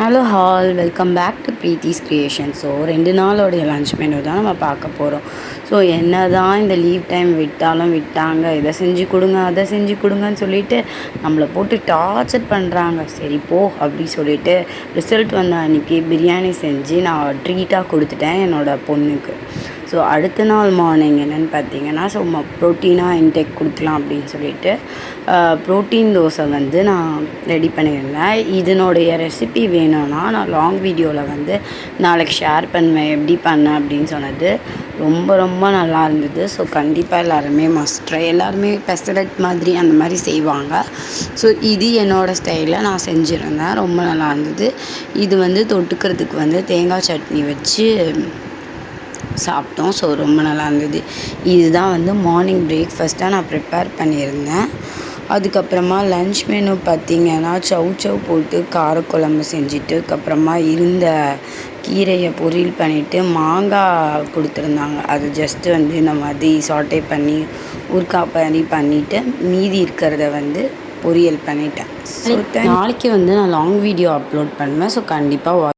Hello all welcome back to Preethi's creation. So 2 நாளோடைய lunch menu தான் நம்ம பார்க்க போகிறோம். ஸோ என்ன தான் இந்த லீவ் டைம் விட்டாலும் விட்டாங்க, இதை செஞ்சு கொடுங்க அதை செஞ்சு கொடுங்கன்னு சொல்லிட்டு நம்மளை போட்டு டார்ச்சர் பண்ணுறாங்க. சரி போ அப்படி சொல்லிட்டு ரிசல்ட் வந்த அன்றைக்கி பிரியாணி செஞ்சு நான் ட்ரீட்டாக கொடுத்துட்டேன் என்னோடய பொண்ணுக்கு. ஸோ அடுத்த நாள் மார்னிங் என்னென்னு பார்த்தீங்கன்னா, ஸோ ப்ரோட்டீனாக இன்டேக் கொடுக்கலாம் அப்படின்னு சொல்லிட்டு ப்ரோட்டீன் தோசை வந்து நான் ரெடி பண்ணியிருந்தேன். இதனுடைய ரெசிபி வேணும்னா நான் லாங் வீடியோவில் வந்து நாளைக்கு ஷேர் பண்ணுவேன் எப்படி பண்ணேன் அப்படின்னு சொன்னது. ரொம்ப ரொம்ப நல்லா இருந்தது. ஸோ கண்டிப்பாக எல்லாருமே மஸ்ட் ட்ரை. எல்லாருமே பெசலட் மாதிரி அந்த மாதிரி செய்வாங்க. ஸோ இது என்னோடய ஸ்டைலில் நான் செஞ்சுருந்தேன். ரொம்ப நல்லா இருந்தது. இது வந்து தொட்டுக்கிறதுக்கு வந்து தேங்காய் சட்னி வச்சு சாப்பிட்டோம். ஸோ ரொம்ப நல்லா இருந்தது. இதுதான் வந்து மார்னிங் பிரேக்ஃபாஸ்ட்டாக நான் ப்ரிப்பேர் பண்ணியிருந்தேன். அதுக்கப்புறமா லன்ச் மெனு பார்த்திங்கன்னா சவ் போட்டு காரக்குழம்பு செஞ்சுட்டு, அதுக்கப்புறமா இருந்த கீரையை பொரியல் பண்ணிவிட்டு மாங்காய் கொடுத்துருந்தாங்க. அது ஜஸ்ட்டு வந்து இந்த மாதிரி சாட்டே பண்ணி ஊறுகாய் மாதிரி பண்ணிவிட்டு மீதி இருக்கிறத வந்து பொரியல் பண்ணிட்டேன். ஸோ நாளைக்கு வந்து நான் லாங் வீடியோ அப்லோட் பண்ணுவேன். ஸோ கண்டிப்பாக